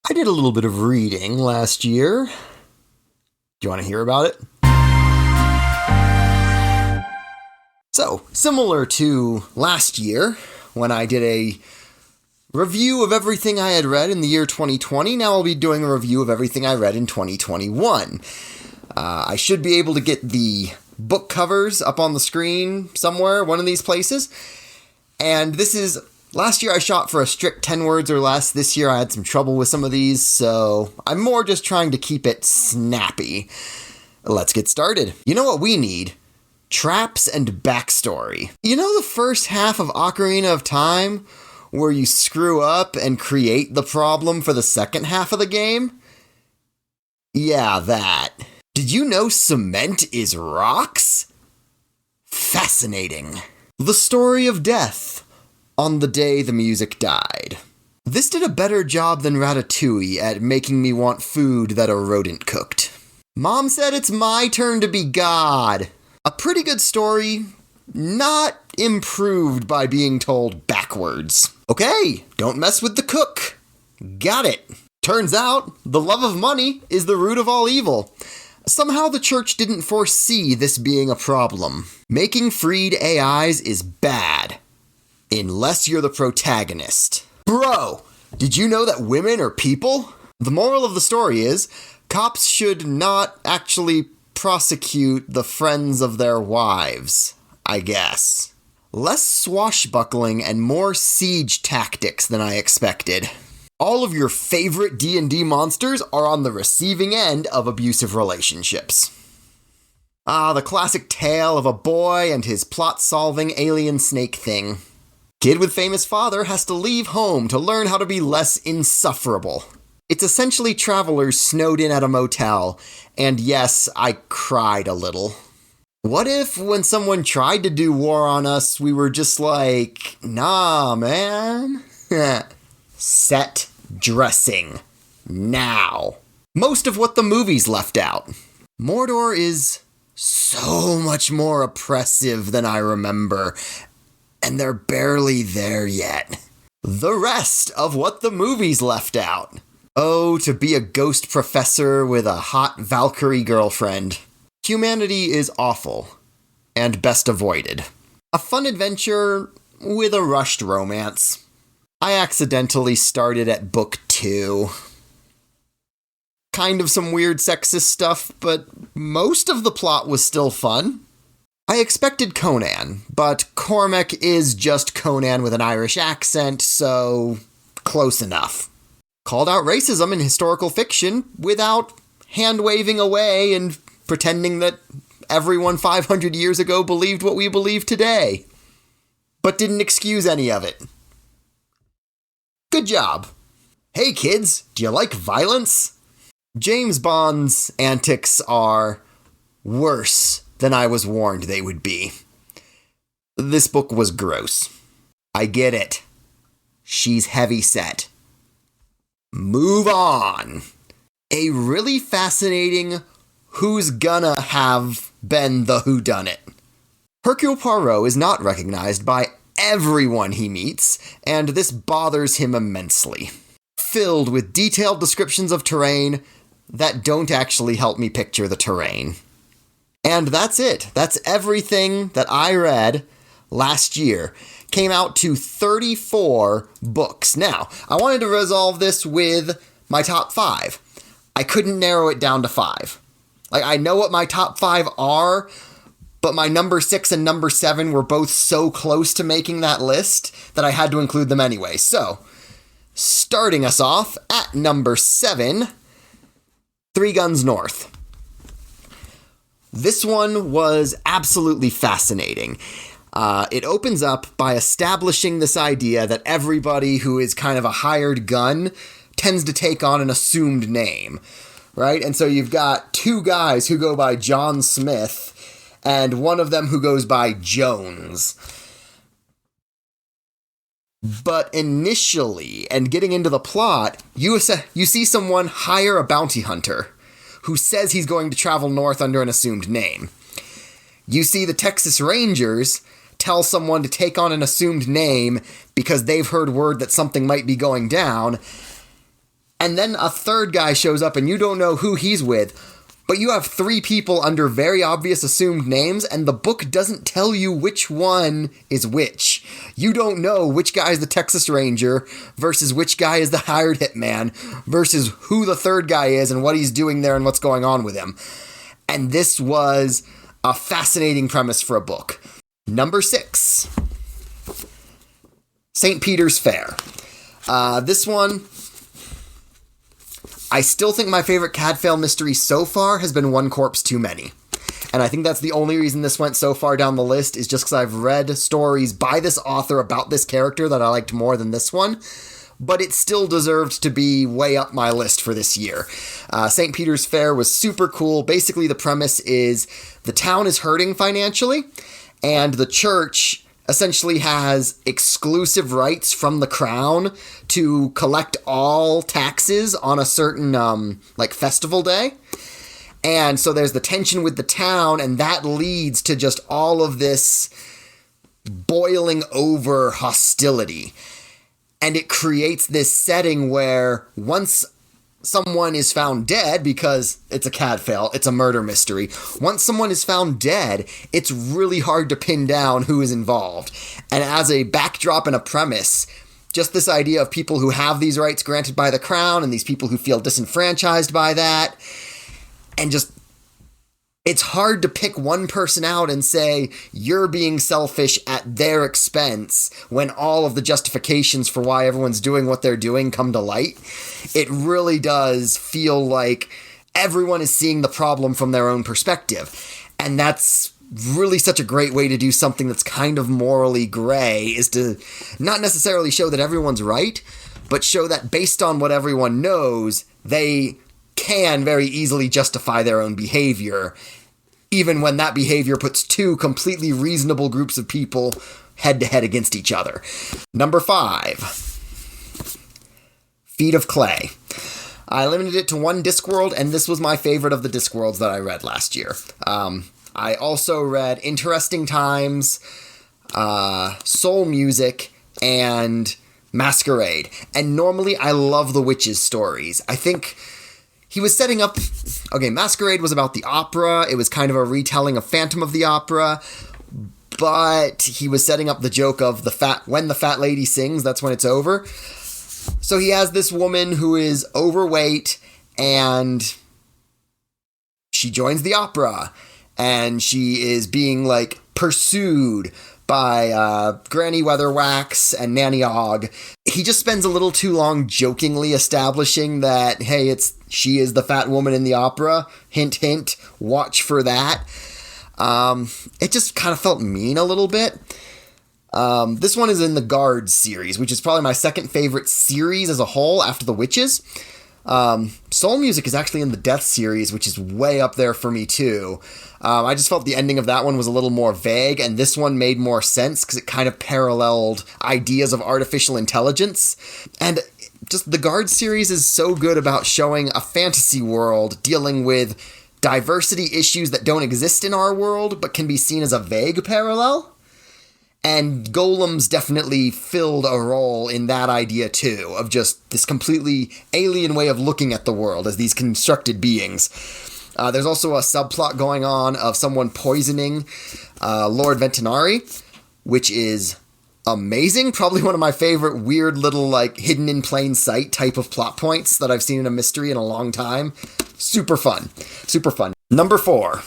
I did a little bit of reading last year. Do you want to hear about it? So, similar to last year, when I did a review of everything I had read in the year 2020, now I'll be doing a review of everything I read in 2021. I should be able to get the book covers up on the screen somewhere, one of these places. And this is, last year I shot for a strict 10 words or less. This year I had some trouble with some of these, so I'm more just trying to keep it snappy. Let's get started. You know what we need? Traps and backstory. You know the first half of Ocarina of Time, where you screw up and create the problem for the second half of the game? Yeah, that. Did you know cement is rocks? Fascinating. The story of death on the day the music died. This did a better job than Ratatouille at making me want food that a rodent cooked. Mom said it's my turn to be God. A pretty good story, not improved by being told backwards. Okay, don't mess with the cook. Got it. Turns out, the love of money is the root of all evil. Somehow the church didn't foresee this being a problem. Making freed AIs is bad. Unless you're the protagonist. Bro, did you know that women are people? The moral of the story is, cops should not actually prosecute the friends of their wives, I guess. Less swashbuckling and more siege tactics than I expected. All of your favorite D&D monsters are on the receiving end of abusive relationships. The classic tale of a boy and his plot-solving alien snake thing. Kid with famous father has to leave home to learn how to be less insufferable. It's essentially travelers snowed in at a motel, and yes, I cried a little. What if, when someone tried to do war on us, we were just like, nah, man. Set dressing. Now. Most of what the movies left out. Mordor is so much more oppressive than I remember, and they're barely there yet. The rest of what the movies left out. Oh, to be a ghost professor with a hot Valkyrie girlfriend. Humanity is awful, and best avoided. A fun adventure with a rushed romance. I accidentally started at book 2. Kind of some weird sexist stuff, but most of the plot was still fun. I expected Conan, but Cormac is just Conan with an Irish accent, so close enough. Called out racism in historical fiction without hand-waving away and pretending that everyone 500 years ago believed what we believe today. But didn't excuse any of it. Good job. Hey kids, do you like violence? James Bond's antics are worse than I was warned they would be. This book was gross. I get it. She's heavy-set. Move on. A really fascinating who's gonna have been the whodunit. Hercule Poirot is not recognized by everyone he meets, and this bothers him immensely. Filled with detailed descriptions of terrain that don't actually help me picture the terrain. And that's it. That's everything that I read last year. Came out to 34 books. Now, I wanted to resolve this with my top 5. I couldn't narrow it down to 5. Like, I know what my top 5 are, but my number 6 and number 7 were both so close to making that list that I had to include them anyway. So, starting us off at number 7, Three Guns North. This one was absolutely fascinating. It opens up by establishing this idea that everybody who is kind of a hired gun tends to take on an assumed name, right? And so you've got 2 guys who go by John Smith, and one of them who goes by Jones. But initially, and getting into the plot, you see someone hire a bounty hunter who says he's going to travel north under an assumed name. You see the Texas Rangers tell someone to take on an assumed name because they've heard word that something might be going down, And then a third guy shows up and you don't know who he's with, but you have 3 people under very obvious assumed names, and the book doesn't tell you which one is which. You don't know which guy is the Texas Ranger versus which guy is the hired hitman versus who the third guy is and what he's doing there and what's going on with him. And this was a fascinating premise for a book. Number 6. St. Peter's Fair. This one, I still think my favorite Cadfael mystery so far has been One Corpse Too Many. And I think that's the only reason this went so far down the list is just because I've read stories by this author about this character that I liked more than this one. But it still deserved to be way up my list for this year. St. Peter's Fair was super cool. Basically, the premise is the town is hurting financially, and the church essentially has exclusive rights from the crown to collect all taxes on a certain, festival day. And so there's the tension with the town, and that leads to just all of this boiling over hostility. And it creates this setting where once someone is found dead, because it's a Cadfael, it's a murder mystery. Once someone is found dead, it's really hard to pin down who is involved. And as a backdrop and a premise, just this idea of people who have these rights granted by the crown and these people who feel disenfranchised by that. And just, it's hard to pick one person out and say, you're being selfish at their expense when all of the justifications for why everyone's doing what they're doing come to light. It really does feel like everyone is seeing the problem from their own perspective. And that's really such a great way to do something that's kind of morally gray, is to not necessarily show that everyone's right, but show that based on what everyone knows, they can very easily justify their own behavior, even when that behavior puts 2 completely reasonable groups of people head-to-head against each other. Number 5. Feet of Clay. I limited it to 1 Discworld, and this was my favorite of the Discworlds that I read last year. I also read Interesting Times, Soul Music, and Masquerade. And normally I love the witches' stories. I think he was setting up... Okay, Masquerade was about the opera. It was kind of a retelling of Phantom of the Opera. But he was setting up the joke of when the fat lady sings, that's when it's over. So he has this woman who is overweight, and she joins the opera. And she is being, pursued by Granny Weatherwax and Nanny Og. He just spends a little too long jokingly establishing that, hey, she is the fat woman in the opera. Hint, hint, watch for that. It just kind of felt mean a little bit. This one is in the Guards series, which is probably my second favorite series as a whole after The Witches. Soul Music is actually in the Death series, which is way up there for me too. I just felt the ending of that one was a little more vague, and this one made more sense because it kind of paralleled ideas of artificial intelligence. And just the Guard series is so good about showing a fantasy world dealing with diversity issues that don't exist in our world, but can be seen as a vague parallel. And golems definitely filled a role in that idea too, of just this completely alien way of looking at the world as these constructed beings. There's also a subplot going on of someone poisoning Lord Ventinari, which is amazing. Probably one of my favorite weird little, hidden in plain sight type of plot points that I've seen in a mystery in a long time. Super fun. Super fun. Number 4.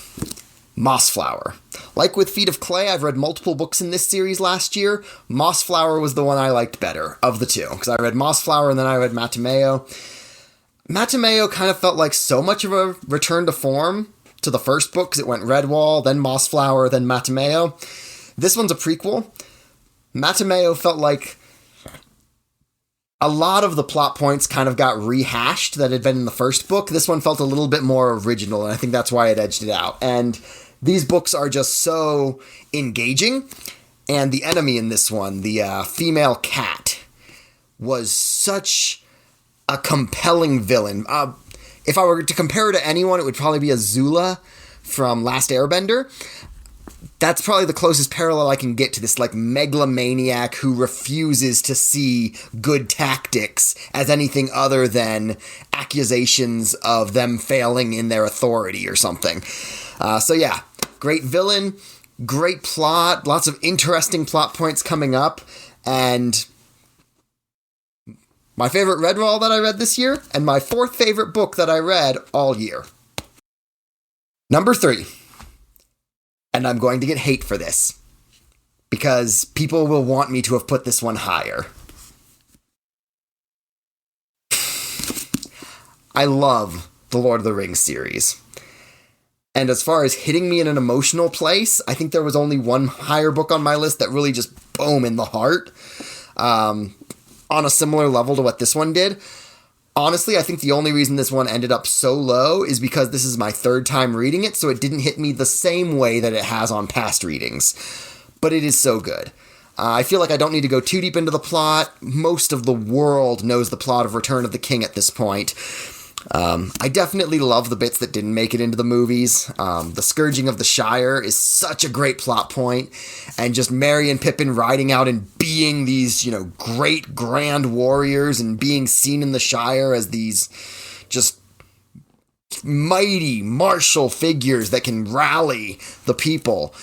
Mossflower. Like with Feet of Clay, I've read multiple books in this series last year. Mossflower was the one I liked better of the 2, because I read Mossflower and then I read Matameo. Matameo kind of felt like so much of a return to form to the first book, because it went Redwall, then Mossflower, then Matameo. This one's a prequel. Matameo felt like a lot of the plot points kind of got rehashed that had been in the first book. This one felt a little bit more original, and I think that's why it edged it out. And these books are just so engaging, and the enemy in this one, the female cat, was such a compelling villain. If I were to compare her to anyone, it would probably be Azula from Last Airbender. That's probably the closest parallel I can get to this, like, megalomaniac who refuses to see good tactics as anything other than accusations of them failing in their authority or something. So yeah, great villain, great plot, lots of interesting plot points coming up, and my favorite Redwall that I read this year, and my fourth favorite book that I read all year. Number 3. And I'm going to get hate for this, because people will want me to have put this one higher. I love the Lord of the Rings series. And as far as hitting me in an emotional place, I think there was only one higher book on my list that really just boom in the heart, on a similar level to what this one did. Honestly, I think the only reason this one ended up so low is because this is my third time reading it, so it didn't hit me the same way that it has on past readings. But it is so good. I feel like I don't need to go too deep into the plot. Most of the world knows the plot of Return of the King at this point. I definitely love the bits that didn't make it into the movies. The Scourging of the Shire is such a great plot point, and just Merry and Pippin riding out and being these, great grand warriors and being seen in the Shire as these just mighty martial figures that can rally the people.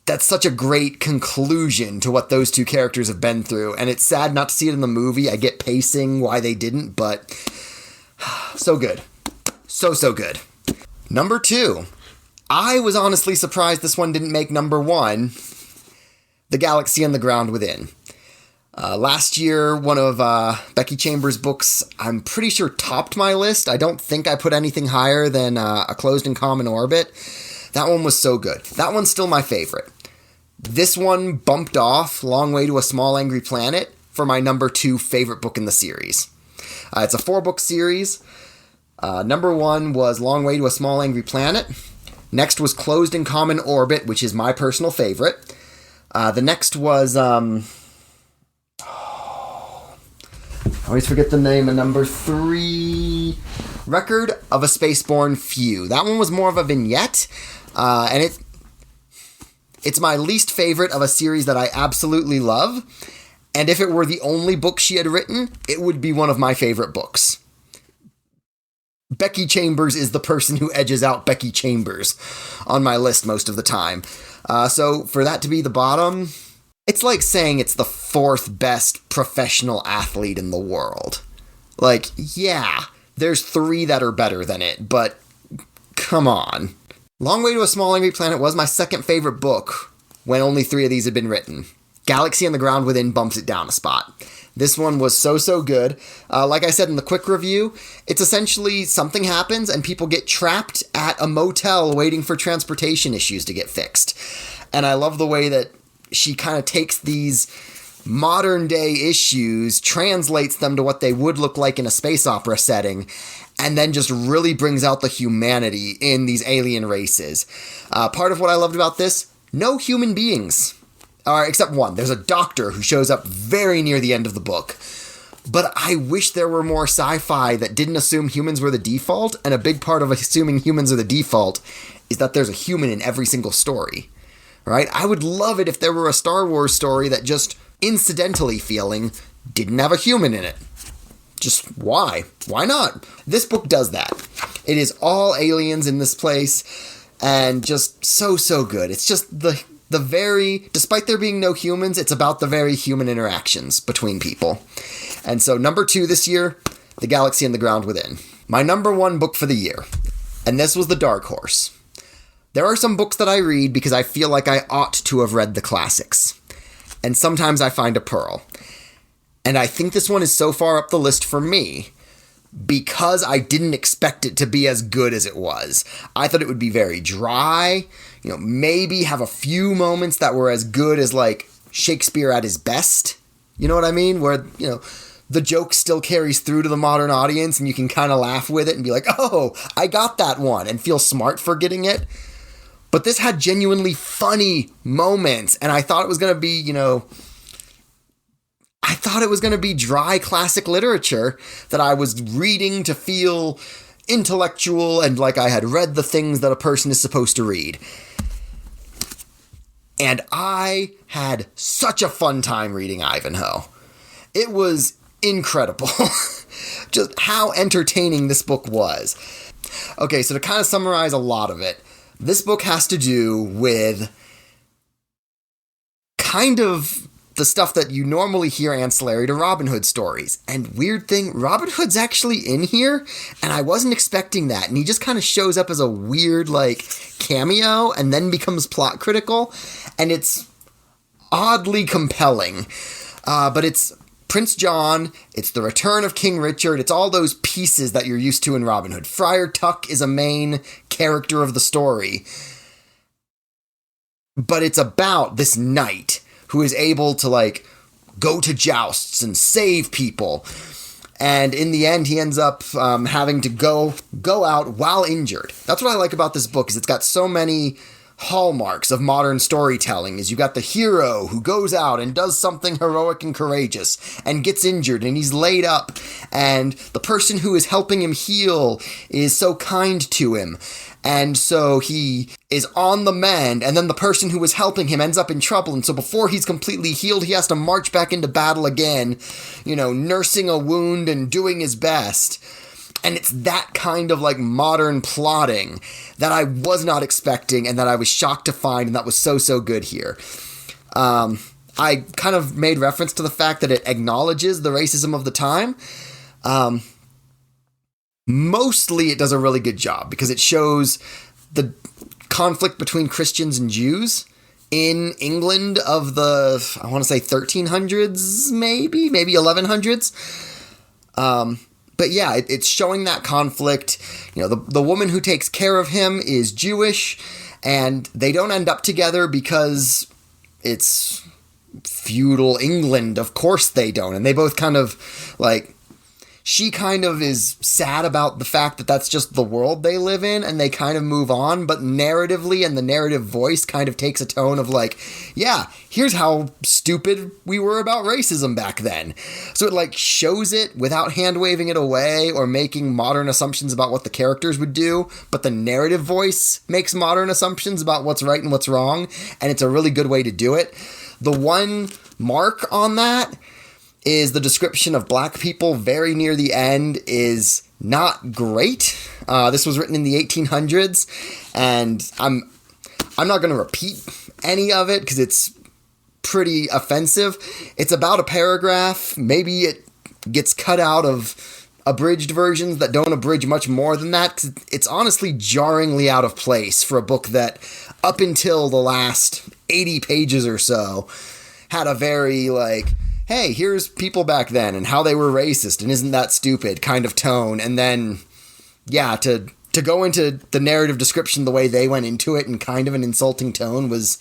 That's such a great conclusion to what those two characters have been through, and it's sad not to see it in the movie. I get pacing why they didn't, but so good. So good. Number 2. I was honestly surprised this one didn't make number 1. The Galaxy and the Ground Within. Last year, one of Becky Chambers' books, I'm pretty sure topped my list. I don't think I put anything higher than A Closed and Common Orbit. That one was so good. That one's still my favorite. This one bumped off Long Way to a Small Angry Planet for my number 2 favorite book in the series. It's a 4-book series. Number 1 was Long Way to a Small Angry Planet. Next was Closed and Common Orbit, which is my personal favorite. The next was... I always forget the name of number 3. Record of a Spaceborne Few. That one was more of a vignette. And it's my least favorite of a series that I absolutely love. And if it were the only book she had written, it would be one of my favorite books. Becky Chambers is the person who edges out Becky Chambers on my list most of the time. So for that to be the bottom, it's like saying it's the 4th best professional athlete in the world. Like, yeah, there's 3 that are better than it, but come on. Long Way to a Small Angry Planet was my second favorite book when only 3 of these had been written. Galaxy and the Ground Within bumps it down a spot. This one was so good. Like I said in the quick review, it's essentially something happens and people get trapped at a motel waiting for transportation issues to get fixed. And I love the way that she kind of takes these modern day issues, translates them to what they would look like in a space opera setting, and then just really brings out the humanity in these alien races. Part of what I loved about this, no human beings. Except one. There's a doctor who shows up very near the end of the book. But I wish there were more sci-fi that didn't assume humans were the default, and a big part of assuming humans are the default is that there's a human in every single story. Right? I would love it if there were a Star Wars story that just incidentally feeling didn't have a human in it. Just why? Why not? This book does that. It is all aliens in this place, and just so good. It's just despite there being no humans, it's about the very human interactions between people. And so number 2 this year, The Galaxy and the Ground Within. My number 1 book for the year. And this was The Dark Horse. There are some books that I read because I feel like I ought to have read the classics. And sometimes I find a pearl. And I think this one is so far up the list for me because I didn't expect it to be as good as it was. I thought it would be very dry, maybe have a few moments that were as good as, like, Shakespeare at his best. You know what I mean? Where, the joke still carries through to the modern audience and you can kind of laugh with it and be like, oh, I got that one, and feel smart for getting it. But this had genuinely funny moments, and I thought it was going to be, I thought it was going to be dry classic literature that I was reading to feel intellectual and like I had read the things that a person is supposed to read. And I had such a fun time reading Ivanhoe. It was incredible. Just how entertaining this book was. Okay, so to kind of summarize a lot of it, this book has to do with kind of the stuff that you normally hear ancillary to Robin Hood stories. And weird thing, Robin Hood's actually in here, and I wasn't expecting that. And he just kind of shows up as a weird, like, cameo and then becomes plot critical. And it's oddly compelling. But it's Prince John, it's the return of King Richard, it's all those pieces that you're used to in Robin Hood. Friar Tuck is a main character of the story. But it's about this knight who is able to, like, go to jousts and save people. And in the end, he ends up having to go out while injured. That's what I like about this book, is it's got so many hallmarks of modern storytelling. Is you got the hero who goes out and does something heroic and courageous and gets injured and he's laid up. And the person who is helping him heal is so kind to him. And so he is on the mend, and then the person who was helping him ends up in trouble, and so before he's completely healed, he has to march back into battle again, you know, nursing a wound and doing his best. And it's that kind of, like, modern plotting that I was not expecting and that I was shocked to find, and that was so good here. I kind of made reference to the fact that it acknowledges the racism of the time. Mostly it does a really good job because it shows the conflict between Christians and Jews in England of the, I want to say 1300s, maybe 1100s. But yeah, it's showing that conflict. You know, the woman who takes care of him is Jewish, and they don't end up together because it's feudal England. Of course they don't. And they both kind of, like, she kind of is sad about the fact that that's just the world they live in, and they kind of move on, but narratively and the narrative voice kind of takes a tone of, like, yeah, here's how stupid we were about racism back then. So it, like, shows it without hand-waving it away or making modern assumptions about what the characters would do, but the narrative voice makes modern assumptions about what's right and what's wrong, and it's a really good way to do it. The one mark on that is the description of black people very near the end is not great. This was written in the 1800s, and I'm not going to repeat any of it because it's pretty offensive. It's about a paragraph. Maybe it gets cut out of abridged versions that don't abridge much more than that, 'cause it's honestly jarringly out of place for a book that, up until the last 80 pages or so, had a very, like, hey, here's people back then and how they were racist and isn't that stupid kind of tone. And then, yeah, to go into the narrative description the way they went into it in kind of an insulting tone was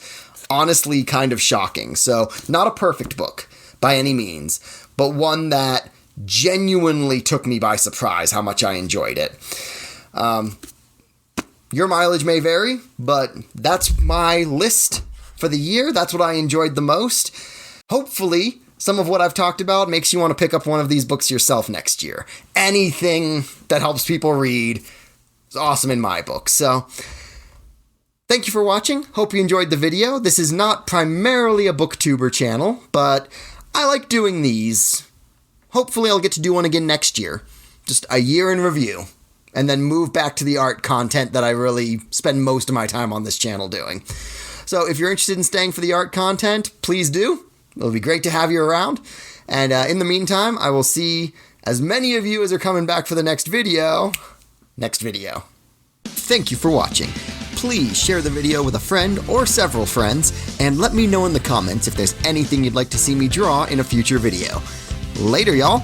honestly kind of shocking. So not a perfect book by any means, but one that genuinely took me by surprise how much I enjoyed it. Your mileage may vary, but that's my list for the year. That's what I enjoyed the most. Hopefully, some of what I've talked about makes you want to pick up one of these books yourself next year. Anything that helps people read is awesome in my book. So, thank you for watching. Hope you enjoyed the video. This is not primarily a booktuber channel, but I like doing these. Hopefully I'll get to do one again next year. Just a year in review. And then move back to the art content that I really spend most of my time on this channel doing. So if you're interested in staying for the art content, please do. It'll be great to have you around. And in the meantime, I will see as many of you as are coming back for the next video. Thank you for watching. Please share the video with a friend or several friends, and let me know in the comments if there's anything you'd like to see me draw in a future video. Later, y'all!